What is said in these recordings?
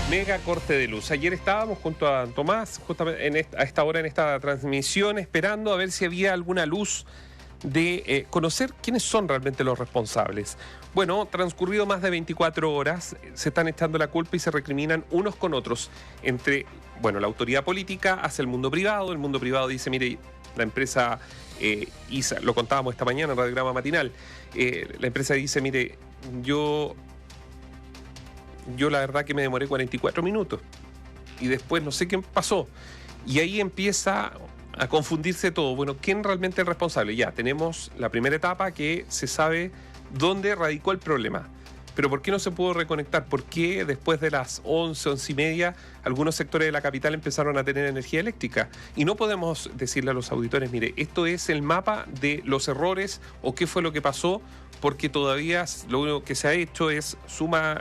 Mega corte de luz. Ayer estábamos junto a Tomás, justamente a esta hora en esta transmisión, esperando a ver si había alguna luz de conocer quiénes son realmente los responsables. Bueno, transcurrido más de 24 horas, se están echando la culpa y se recriminan unos con otros. Entre, la autoridad política hacia el mundo privado dice, mire, la empresa ISA, lo contábamos esta mañana en Radiograma Matinal, la empresa dice, mire, yo la verdad que me demoré 44 minutos y después no sé qué pasó. Y ahí empieza a confundirse todo. Bueno, ¿quién realmente es el responsable? Ya, tenemos la primera etapa que se sabe dónde radicó el problema. Pero ¿por qué no se pudo reconectar? ¿Por qué después de las 11 y media, algunos sectores de la capital empezaron a tener energía eléctrica? Y no podemos decirle a los auditores, mire, esto es el mapa de los errores o qué fue lo que pasó, porque todavía lo único que se ha hecho es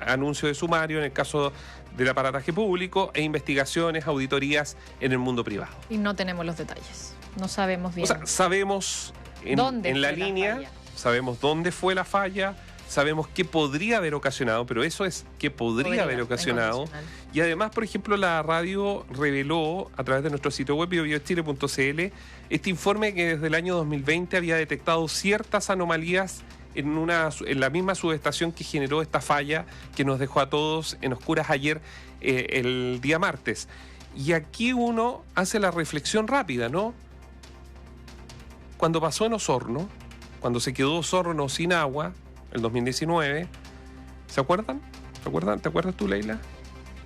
anuncio de sumario en el caso del aparataje público e investigaciones, auditorías en el mundo privado. Y no tenemos los detalles, no sabemos bien. O sea, sabemos en la línea, sabemos dónde fue la falla, sabemos qué podría haber ocasionado, pero eso es qué podría haber ocasionado. Y además, por ejemplo, la radio reveló a través de nuestro sitio web biobiochile.cl este informe que desde el año 2020 había detectado ciertas anomalías en la misma subestación que generó esta falla que nos dejó a todos en oscuras ayer, el día martes. Y aquí uno hace la reflexión rápida, ¿no? Cuando pasó en Osorno, cuando se quedó Osorno sin agua, el 2019, ¿se acuerdan? ¿Te acuerdas tú, Leila?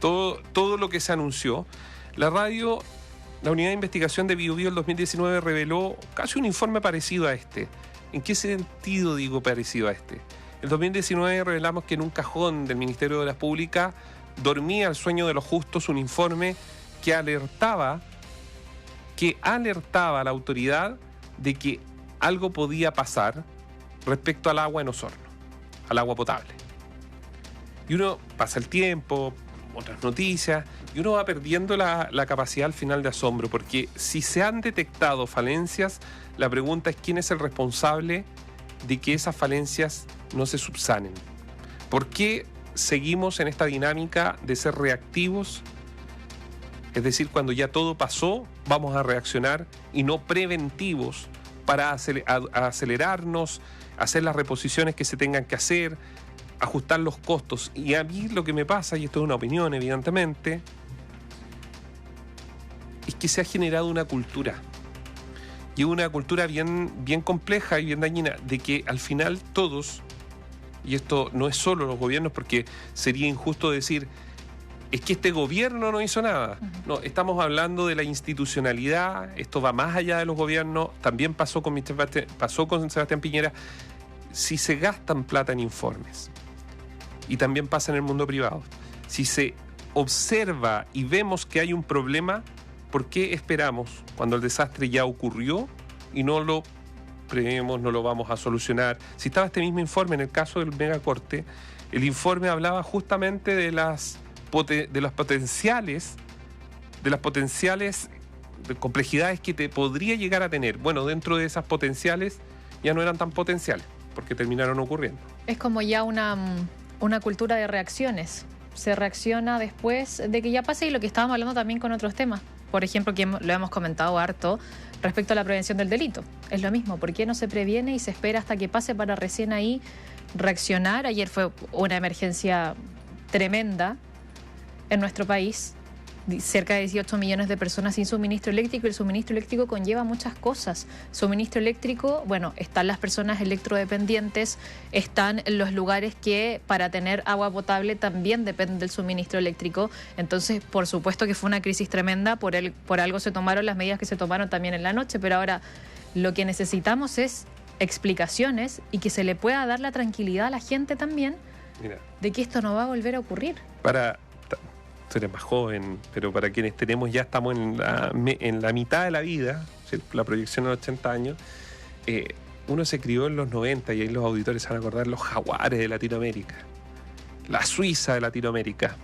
Todo lo que se anunció. La unidad de investigación de BioBio el 2019 reveló casi un informe parecido a este. ¿En qué sentido digo parecido a este? En 2019 revelamos que en un cajón del Ministerio de Obras Públicas dormía el sueño de los justos un informe que alertaba a la autoridad de que algo podía pasar respecto al agua en Osorno, al agua potable. Y uno pasa el tiempo, otras noticias, y uno va perdiendo la capacidad al final de asombro, porque si se han detectado falencias, la pregunta es quién es el responsable de que esas falencias no se subsanen. ¿Por qué seguimos en esta dinámica de ser reactivos? Es decir, cuando ya todo pasó, vamos a reaccionar y no preventivos para acelerarnos, hacer las reposiciones que se tengan que hacer, ajustar los costos. Y a mí lo que me pasa, y esto es una opinión evidentemente, es que se ha generado una cultura. Y una cultura bien compleja y bien dañina, de que al final todos, y esto no es solo los gobiernos, porque sería injusto decir, es que este gobierno no hizo nada. No, estamos hablando de la institucionalidad, esto va más allá de los gobiernos, también pasó con Sebastián Piñera. Si se gastan plata en informes, y también pasa en el mundo privado, si se observa y vemos que hay un problema, ¿por qué esperamos cuando el desastre ya ocurrió y no lo prevemos, no lo vamos a solucionar? Si estaba este mismo informe en el caso del megacorte, el informe hablaba justamente de las potenciales complejidades que te podría llegar a tener. Bueno, dentro de esas potenciales ya no eran tan potenciales, porque terminaron ocurriendo. Es como ya una cultura de reacciones. Se reacciona después de que ya pase, y lo que estábamos hablando también con otros temas. Por ejemplo, que lo hemos comentado harto respecto a la prevención del delito. Es lo mismo, ¿por qué no se previene y se espera hasta que pase para recién ahí reaccionar? Ayer fue una emergencia tremenda en nuestro país. Cerca de 18 millones de personas sin suministro eléctrico, y el suministro eléctrico conlleva muchas cosas. Suministro eléctrico, están las personas electrodependientes, están los lugares que para tener agua potable también dependen del suministro eléctrico. Entonces, por supuesto que fue una crisis tremenda, por algo se tomaron las medidas que se tomaron también en la noche, pero ahora lo que necesitamos es explicaciones y que se le pueda dar la tranquilidad a la gente también de que esto no va a volver a ocurrir. Tú eres más joven, pero para quienes ya estamos en la mitad de la vida, la proyección de 80 años, uno se crió en los 90, y ahí los auditores se van a acordar, los jaguares de Latinoamérica, la Suiza de Latinoamérica.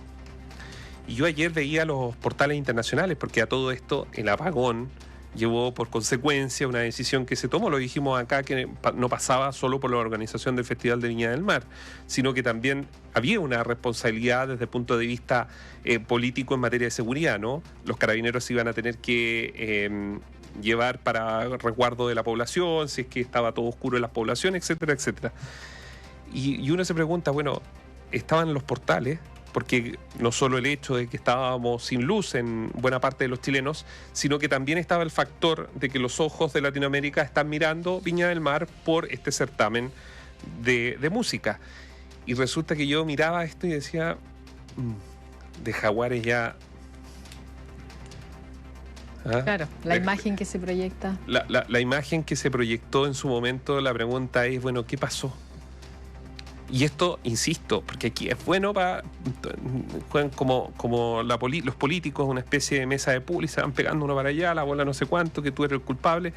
Y yo ayer veía los portales internacionales, porque a todo esto, el apagón llevó por consecuencia una decisión que se tomó, lo dijimos acá, que no pasaba solo por la organización del Festival de Viña del Mar, sino que también había una responsabilidad desde el punto de vista político en materia de seguridad, ¿no? Los carabineros iban a tener que llevar para resguardo de la población, si es que estaba todo oscuro en las poblaciones, etcétera, etcétera. Y uno se pregunta, bueno, estaban los portales, porque no solo el hecho de que estábamos sin luz en buena parte de los chilenos, sino que también estaba el factor de que los ojos de Latinoamérica están mirando Viña del Mar por este certamen de música. Y resulta que yo miraba esto y decía, de Jaguares ya... ¿Ah? Claro, la imagen que se proyecta. La imagen que se proyectó en su momento, la pregunta es, bueno, ¿qué pasó? Y esto, insisto, porque aquí es bueno para... Juegan como los políticos, una especie de mesa de pool y se van pegando uno para allá, la bola no sé cuánto, que tú eres el culpable.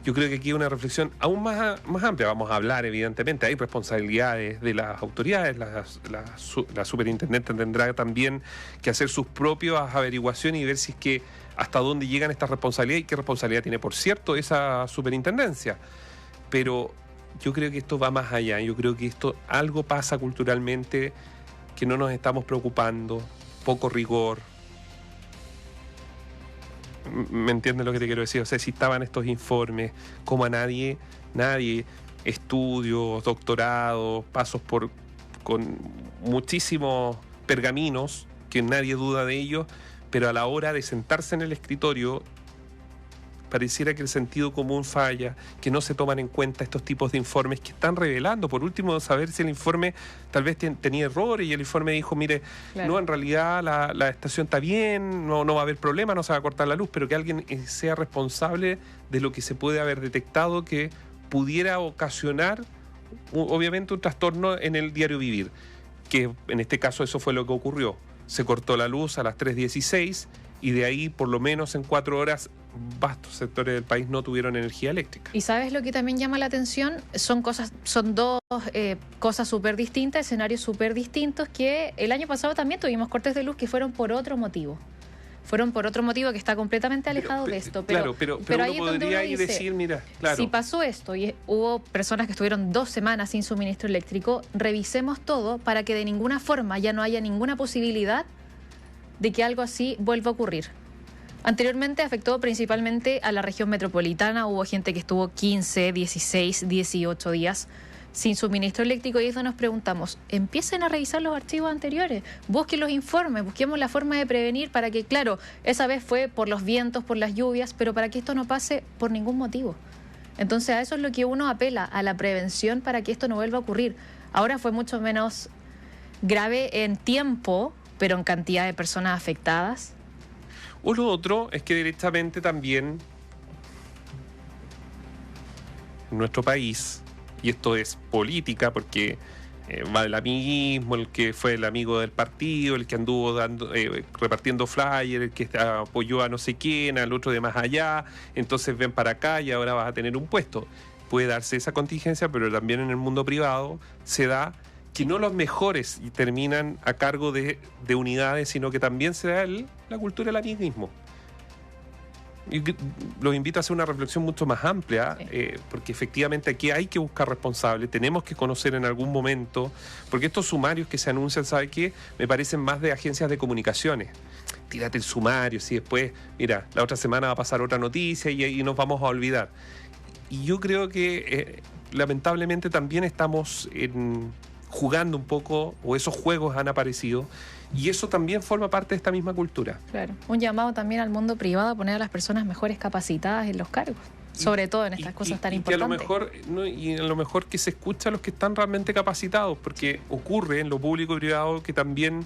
Yo creo que aquí hay una reflexión aún más amplia. Vamos a hablar, evidentemente, hay responsabilidades de las autoridades. La superintendente tendrá también que hacer sus propias averiguaciones y ver si es que hasta dónde llegan estas responsabilidades y qué responsabilidad tiene, por cierto, esa superintendencia. Pero yo creo que esto va más allá. Yo creo que esto algo pasa culturalmente que no nos estamos preocupando, poco rigor. ¿Me entiendes lo que te quiero decir? O sea, si estaban estos informes, como a nadie, estudios, doctorados, pasos con muchísimos pergaminos, que nadie duda de ellos, pero a la hora de sentarse en el escritorio, pareciera que el sentido común falla, que no se toman en cuenta estos tipos de informes que están revelando. Por último, saber si el informe tal vez tenía errores y el informe dijo, mire, claro, no, en realidad la estación está bien, no va a haber problema, no se va a cortar la luz, pero que alguien sea responsable de lo que se puede haber detectado que pudiera ocasionar, obviamente, un trastorno en el diario vivir, que en este caso eso fue lo que ocurrió. Se cortó la luz a las 3:16 y de ahí, por lo menos en 4 horas, vastos sectores del país no tuvieron energía eléctrica. ¿Y sabes lo que también llama la atención? Son dos cosas súper distintas, escenarios súper distintos, que el año pasado también tuvimos cortes de luz que fueron por otro motivo. Fueron por otro motivo que está completamente alejado de esto. Pero ahí uno podría ir decir, mira, claro, si pasó esto y hubo personas que estuvieron 2 semanas sin suministro eléctrico, revisemos todo para que de ninguna forma ya no haya ninguna posibilidad de que algo así vuelva a ocurrir. Anteriormente afectó principalmente a la región metropolitana, hubo gente que estuvo 15, 16, 18 días sin suministro eléctrico y eso nos preguntamos, empiecen a revisar los archivos anteriores, busquen los informes, busquemos la forma de prevenir para que, claro, esa vez fue por los vientos, por las lluvias, pero para que esto no pase por ningún motivo. Entonces a eso es lo que uno apela, a la prevención para que esto no vuelva a ocurrir. Ahora fue mucho menos grave en tiempo, pero en cantidad de personas afectadas. O lo otro es que directamente también en nuestro país, y esto es política porque va del amiguismo, el que fue el amigo del partido, el que anduvo repartiendo flyers, el que apoyó a no sé quién, al otro de más allá, entonces ven para acá y ahora vas a tener un puesto. Puede darse esa contingencia, pero también en el mundo privado se da que no los mejores terminan a cargo de unidades, sino que también se da la cultura del amiguismo. Y los invito a hacer una reflexión mucho más amplia, porque efectivamente aquí hay que buscar responsables, tenemos que conocer en algún momento, porque estos sumarios que se anuncian, ¿sabe qué? Me parecen más de agencias de comunicaciones. Tírate el sumario, si después, mira, la otra semana va a pasar otra noticia y nos vamos a olvidar. Y yo creo que lamentablemente también estamos jugando un poco, o esos juegos han aparecido, y eso también forma parte de esta misma cultura. Claro, un llamado también al mundo privado a poner a las personas mejores capacitadas en los cargos, sobre todo en estas cosas tan importantes. Y a lo mejor que se escucha a los que están realmente capacitados, porque ocurre en lo público y privado que también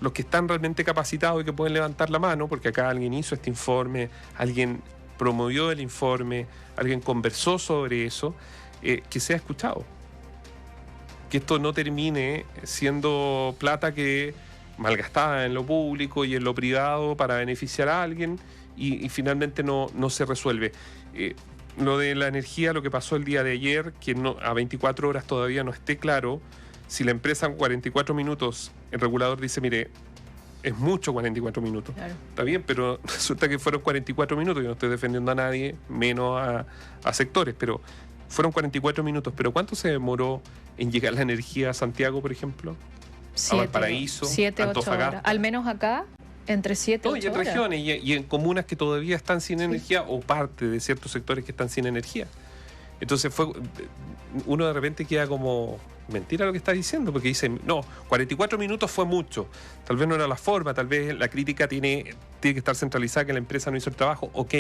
los que están realmente capacitados y que pueden levantar la mano, porque acá alguien hizo este informe, alguien promovió el informe, alguien conversó sobre eso, que sea escuchado. Que esto no termine siendo plata que malgastada en lo público y en lo privado para beneficiar a alguien y finalmente no se resuelve. Lo de la energía, lo que pasó el día de ayer, que a 24 horas todavía no esté claro, si la empresa en 44 minutos, el regulador dice, mire, es mucho 44 minutos. Claro. Está bien, pero resulta que fueron 44 minutos. Yo no estoy defendiendo a nadie, menos a sectores, pero fueron 44 minutos. ¿Pero cuánto se demoró en llegar la energía a Santiago, por ejemplo? A Valparaíso, 7, 8 Antofagasta. horas. Al menos acá, entre 7 y 8 Y en horas. regiones y en comunas que todavía están sin energía o parte de ciertos sectores que están sin energía. Entonces uno de repente queda como mentira lo que está diciendo, porque dicen, no, 44 minutos fue mucho. Tal vez no era la forma, tal vez la crítica tiene que estar centralizada, que la empresa no hizo el trabajo, ok.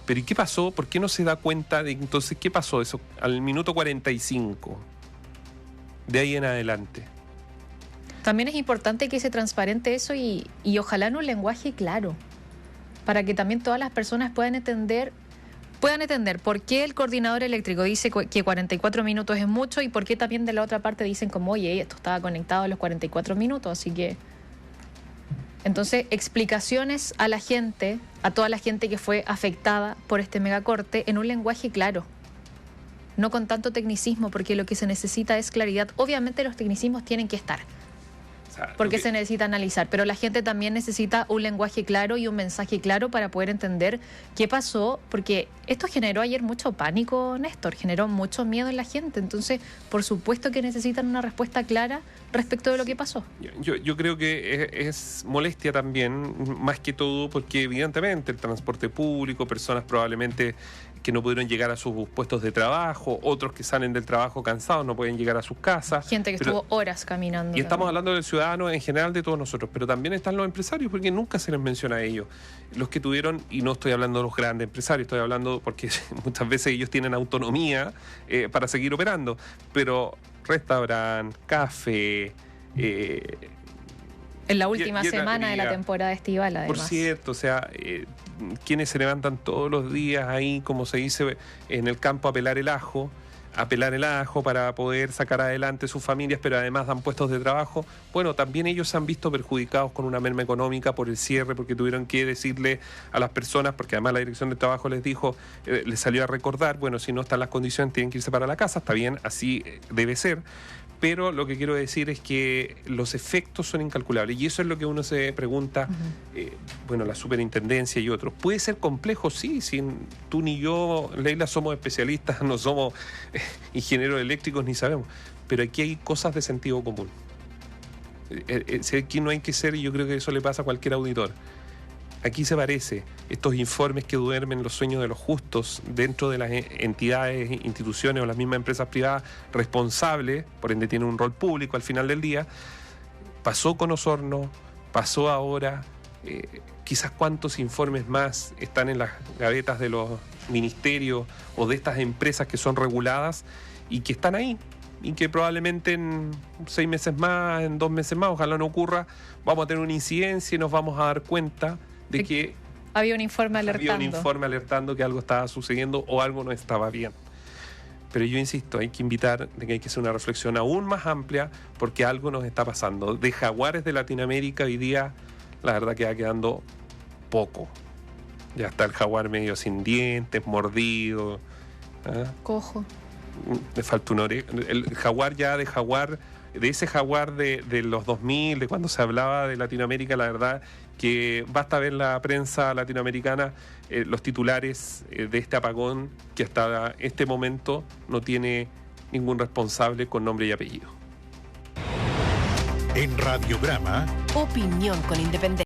Pero ¿y qué pasó? ¿Por qué no se da cuenta de entonces qué pasó eso al minuto 45? De ahí en adelante. También es importante que se transparente eso y ojalá en un lenguaje claro, para que también todas las personas puedan entender por qué el coordinador eléctrico dice que 44 minutos es mucho y por qué también de la otra parte dicen como, oye, esto estaba conectado a los 44 minutos, así que... Entonces, explicaciones a la gente, a toda la gente que fue afectada por este megacorte en un lenguaje claro, no con tanto tecnicismo, porque lo que se necesita es claridad. Obviamente los tecnicismos tienen que estar, porque se necesita analizar, pero la gente también necesita un lenguaje claro y un mensaje claro para poder entender qué pasó, porque esto generó ayer mucho pánico, Néstor, generó mucho miedo en la gente, entonces por supuesto que necesitan una respuesta clara respecto de lo que pasó. Yo creo que es molestia también, más que todo, porque evidentemente el transporte público, personas probablemente que no pudieron llegar a sus puestos de trabajo, otros que salen del trabajo cansados, no pueden llegar a sus casas. Gente que estuvo horas caminando. Y estamos hablando del ciudadano en general, de todos nosotros, pero también están los empresarios, porque nunca se les menciona a ellos. Los que tuvieron, y no estoy hablando de los grandes empresarios, estoy hablando porque muchas veces ellos tienen autonomía para seguir operando, pero restaurante, café... en la última semana de la temporada estival, además. Por cierto, o sea, quienes se levantan todos los días ahí, como se dice en el campo, a pelar el ajo para poder sacar adelante sus familias, pero además dan puestos de trabajo. Bueno, también ellos se han visto perjudicados con una merma económica por el cierre, porque tuvieron que decirle a las personas, porque además la Dirección de Trabajo les dijo, les salió a recordar, bueno, si no están las condiciones tienen que irse para la casa, está bien, así debe ser. Pero lo que quiero decir es que los efectos son incalculables y eso es lo que uno se pregunta, bueno, la superintendencia y otros. ¿Puede ser complejo? Sí, si tú ni yo, Leila, somos especialistas, no somos ingenieros eléctricos ni sabemos, pero aquí hay cosas de sentido común. Aquí no hay que ser, y yo creo que eso le pasa a cualquier auditor. Aquí se parece, estos informes que duermen los sueños de los justos dentro de las entidades, instituciones o las mismas empresas privadas responsables, por ende tienen un rol público al final del día, pasó con Osorno, pasó ahora, quizás cuántos informes más están en las gavetas de los ministerios o de estas empresas que son reguladas y que están ahí y que probablemente en 6 meses más, en 2 meses más, ojalá no ocurra, vamos a tener una incidencia y nos vamos a dar cuenta de que había un informe alertando que algo estaba sucediendo o algo no estaba bien. Pero yo insisto, hay que invitar de que hay que hacer una reflexión aún más amplia porque algo nos está pasando. De jaguares de Latinoamérica hoy día, la verdad que va quedando poco. Ya está el jaguar medio sin dientes, mordido. Cojo. Le falta una oreja. El jaguar ya de ese jaguar de los 2000, de cuando se hablaba de Latinoamérica, la verdad que basta ver la prensa latinoamericana, los titulares de este apagón que hasta este momento no tiene ningún responsable con nombre y apellido. En Radiograma, opinión con independencia.